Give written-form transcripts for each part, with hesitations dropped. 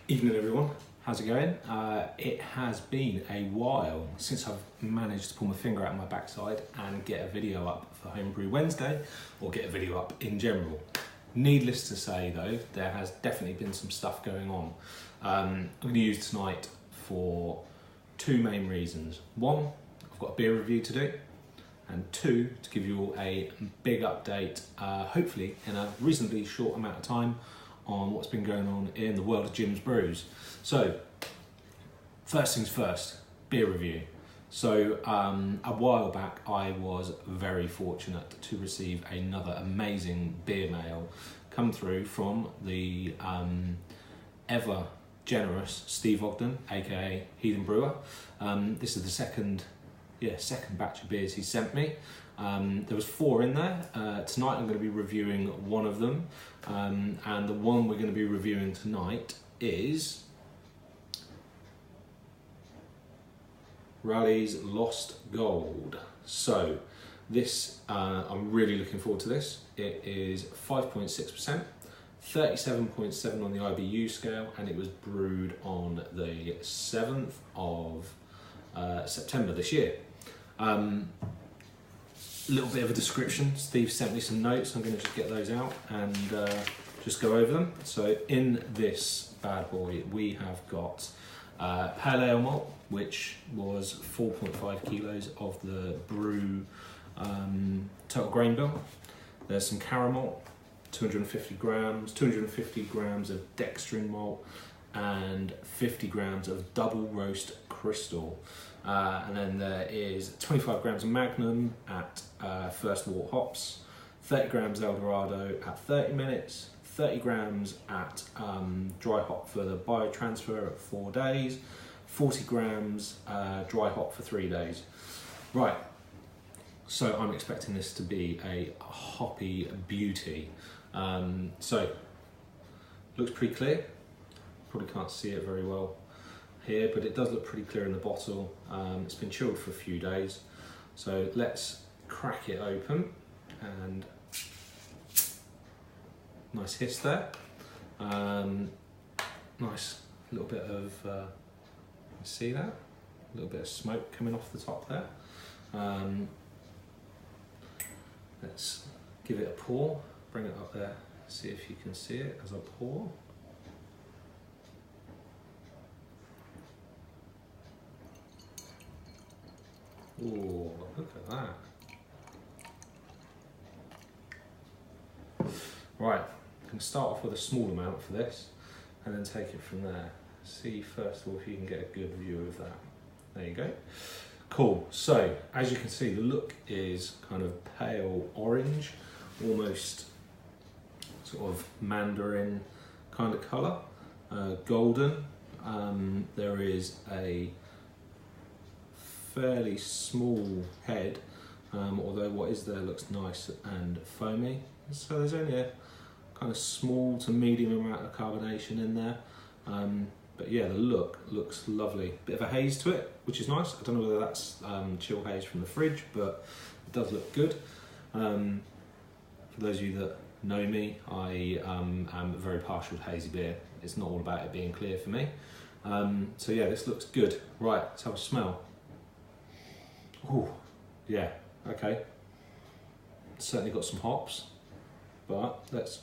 Evening everyone, how's it going? It has been a while since I've managed to pull my finger out of my backside and get a video up for Homebrew Wednesday, or get a video up in general. Needless to say though, there has definitely been some stuff going on. I'm going to use tonight for two main reasons. One, I've got a beer review to do, and two, to give you all a big update, hopefully in a reasonably short amount of time, on what's been going on in the world of Jim's Brews. So, first things first, beer review. So, a while back I was very fortunate to receive another amazing beer mail come through from the ever generous Steve Ogden, aka Heathen Brewer. This is the second batch of beers he sent me. There was 4 in there. Tonight I'm going to be reviewing one of them, and the one we're going to be reviewing tonight is Rally's Lost Gold. So this, I'm really looking forward to this. It is 5.6%, 37.7 on the IBU scale, and it was brewed on the 7th of September this year. Little bit of a description. Steve sent me some notes. I'm going to just get those out and just go over them. So in this bad boy we have got pale ale malt, which was 4.5 kilos of the brew total grain bill. There's some caramel, 250 grams of dextrin malt, and 50 grams of double roast crystal. And then there is 25 grams of Magnum at first wort hops, 30 grams Eldorado at 30 minutes, 30 grams at dry hop for the biotransfer at 4 days, 40 grams dry hop for 3 days. Right, so I'm expecting this to be a hoppy beauty. So, looks pretty clear. Probably can't see it very well here, but it does look pretty clear in the bottle. It's been chilled for a few days, so let's crack it open. And nice hiss there. Nice little bit of see that? A little bit of smoke coming off the top there. Let's give it a pour. Bring it up there. See if you can see it as I pour. Oh, look at that. Right, I'm going to start off with a small amount for this and then take it from there. See first of all if you can get a good view of that. There you go. Cool, so as you can see, the look is kind of pale orange, almost sort of mandarin kind of colour, golden. There is a fairly small head, although what is there looks nice and foamy. So there's only a kind of small to medium amount of carbonation in there. But yeah, the look looks lovely. Bit of a haze to it, which is nice. I don't know whether that's chill haze from the fridge, but it does look good. For those of you that know me, I am very partial to hazy beer. It's not all about it being clear for me. So yeah, this looks good. Right, let's have a smell. Oh, yeah, okay. Certainly got some hops, but let's...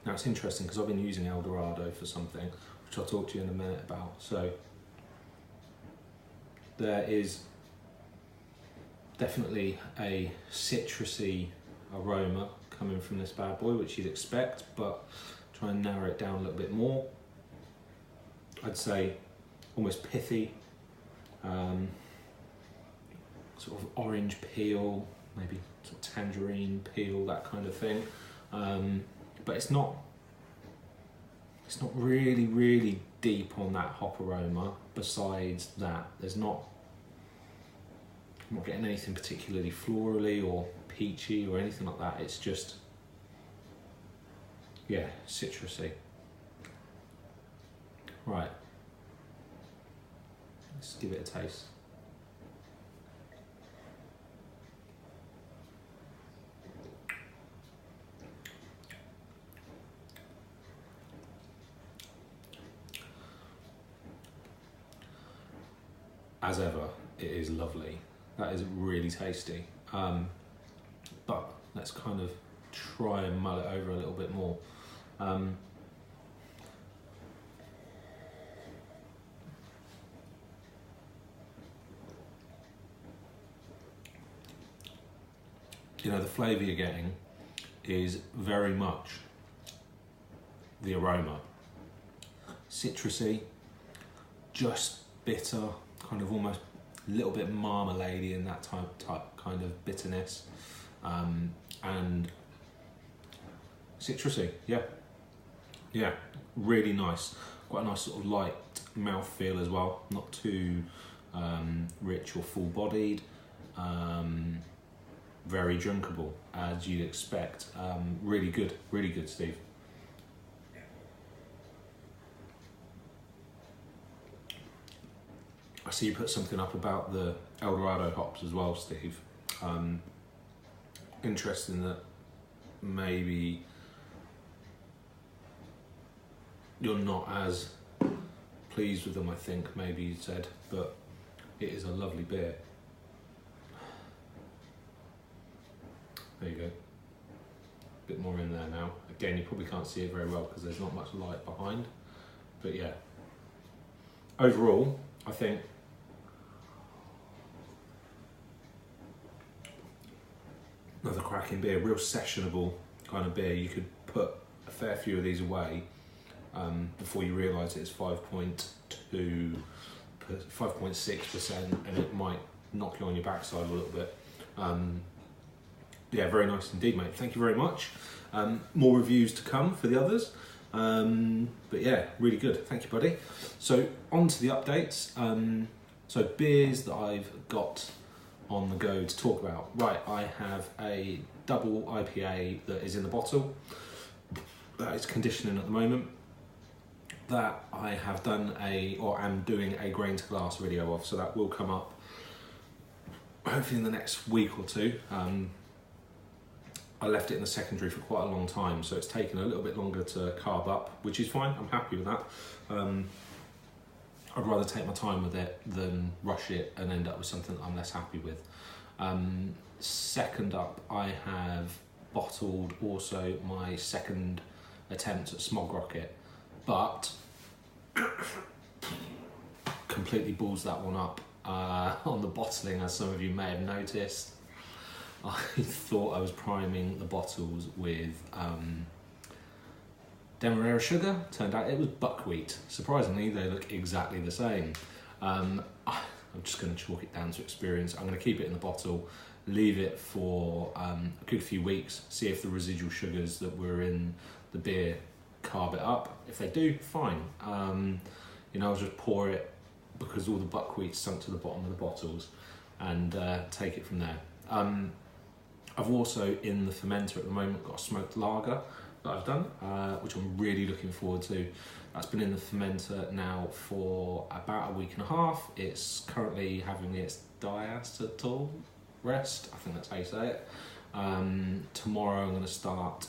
Now it's interesting because I've been using Eldorado for something, which I'll talk to you in a minute about. So there is definitely a citrusy aroma coming from this bad boy, which you'd expect, but try and narrow it down a little bit more. I'd say almost pithy. Sort of orange peel, maybe sort of tangerine peel, that kind of thing. But it's not really deep on that hop aroma. Besides that, I'm not getting anything particularly florally or peachy or anything like that. It's just, yeah, citrusy. Right. Let's give it a taste. as ever, it is lovely. That is really tasty. But let's kind of try and mull it over a little bit more. You know, the flavour you're getting is very much the aroma. Citrusy, just bitter, kind of almost a little bit marmalade-y in that type kind of bitterness. And citrusy, yeah, really nice. Quite a nice sort of light mouthfeel as well, not too rich or full-bodied. Very drinkable, as you'd expect. Really good, Steve. I see you put something up about the Eldorado hops as well, Steve. Interesting that maybe you're not as pleased with them, I think, maybe you said, but it is a lovely beer. There you go. A bit more in there now. Again, you probably can't see it very well because there's not much light behind, but yeah. Overall, I think another cracking beer, real sessionable kind of beer. You could put a fair few of these away before you realise it's 5.2, 5.6%, and it might knock you on your backside a little bit. Yeah, very nice indeed, mate. Thank you very much. More reviews to come for the others. But yeah, really good. Thank you, buddy. So on to the updates. So beers that I've got on the go to talk about. Right, I have a double IPA that is in the bottle. That is conditioning at the moment. That I have done or am doing a grain to glass video of. So that will come up hopefully in the next week or two. I left it in the secondary for quite a long time, so it's taken a little bit longer to carb up, which is fine. I'm happy with that. I'd rather take my time with it than rush it and end up with something that I'm less happy with. Second up, I have bottled also my second attempt at Smog Rocket, but completely balls that one up on the bottling, as some of you may have noticed. I thought I was priming the bottles with Demerara sugar. Turned out it was buckwheat. Surprisingly, they look exactly the same. I'm just going to chalk it down to experience. I'm going to keep it in the bottle, leave it for a good few weeks, see if the residual sugars that were in the beer carb it up. If they do, fine. I'll just pour it, because all the buckwheat's sunk to the bottom of the bottles, and take it from there. I've also, in the fermenter at the moment, got a smoked lager that I've done, which I'm really looking forward to. That's been in the fermenter now for about a week and a half. It's currently having its diacetyl rest, I think that's how you say it. Tomorrow I'm going to start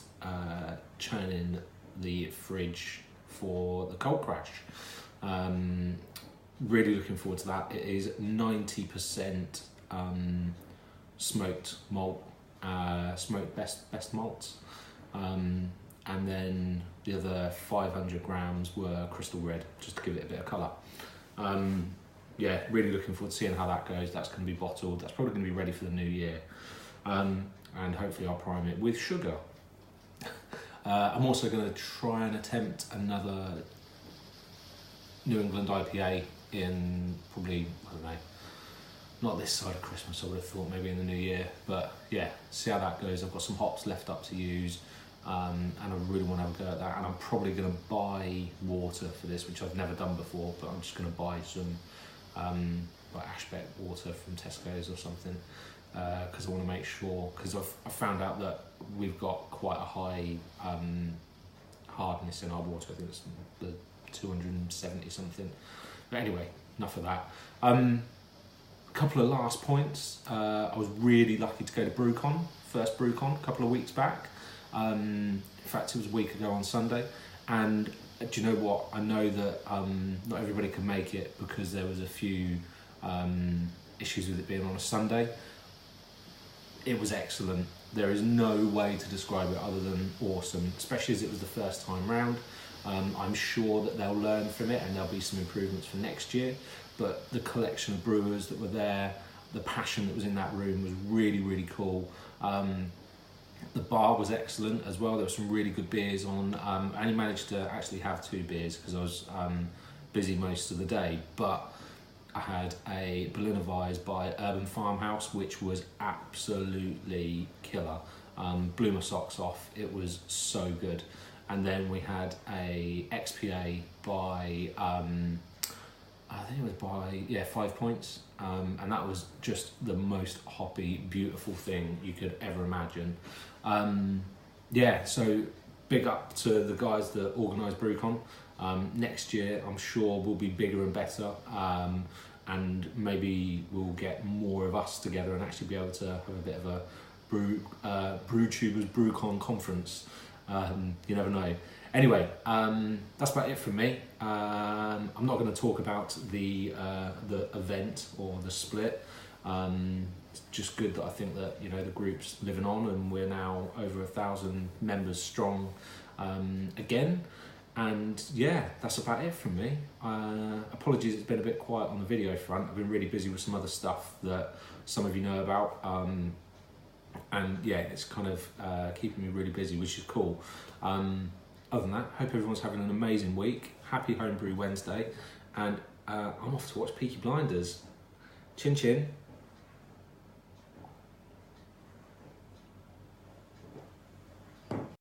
churning the fridge for the cold crash. Really looking forward to that. It is 90% smoked malt, smoked best malts, and then the other 500 grams were crystal red, just to give it a bit of colour. Yeah, really looking forward to seeing how that goes. That's going to be bottled. That's probably going to be ready for the new year, and hopefully I'll prime it with sugar. I'm also going to try and attempt another New England IPA in probably, I don't know, not this side of Christmas, I would have thought, maybe in the new year, but yeah, see how that goes. I've got some hops left up to use, and I really want to have a go at that, and I'm probably going to buy water for this, which I've never done before, but I'm just going to buy some like Ashbeck water from Tesco's or something, because I want to make sure, because I've found out that we've got quite a high hardness in our water. I think it's the 270 something, but anyway, enough of that. Couple of last points. I was really lucky to go to BrewCon, first BrewCon, a couple of weeks back. In fact, it was a week ago on Sunday. And do you know what? I know that not everybody could make it because there was a few issues with it being on a Sunday. It was excellent. There is no way to describe it other than awesome, especially as it was the first time round. I'm sure that they'll learn from it and there'll be some improvements for next year, but the collection of brewers that were there, the passion that was in that room was really, really cool. The bar was excellent as well. There were some really good beers on. I only managed to actually have 2 beers because I was busy most of the day, but I had a Berliner Weiss by Urban Farmhouse, which was absolutely killer. Blew my socks off. It was so good. And then we had a XPA by, I think it was by 5 Points, and that was just the most hoppy, beautiful thing you could ever imagine. So big up to the guys that organised BrewCon. Next year, I'm sure will be bigger and better, and maybe we'll get more of us together and actually be able to have a bit of a BrewTubers BrewCon conference. You never know. Anyway, that's about it from me. I'm not going to talk about the event or the split. It's just good that I think that the group's living on, and we're now over 1,000 members strong again. And yeah, that's about it from me. Apologies, it's been a bit quiet on the video front. I've been really busy with some other stuff that some of you know about. And yeah, it's kind of keeping me really busy, which is cool. Other than that, hope everyone's having an amazing week. Happy Homebrew Wednesday. And I'm off to watch Peaky Blinders. Chin chin.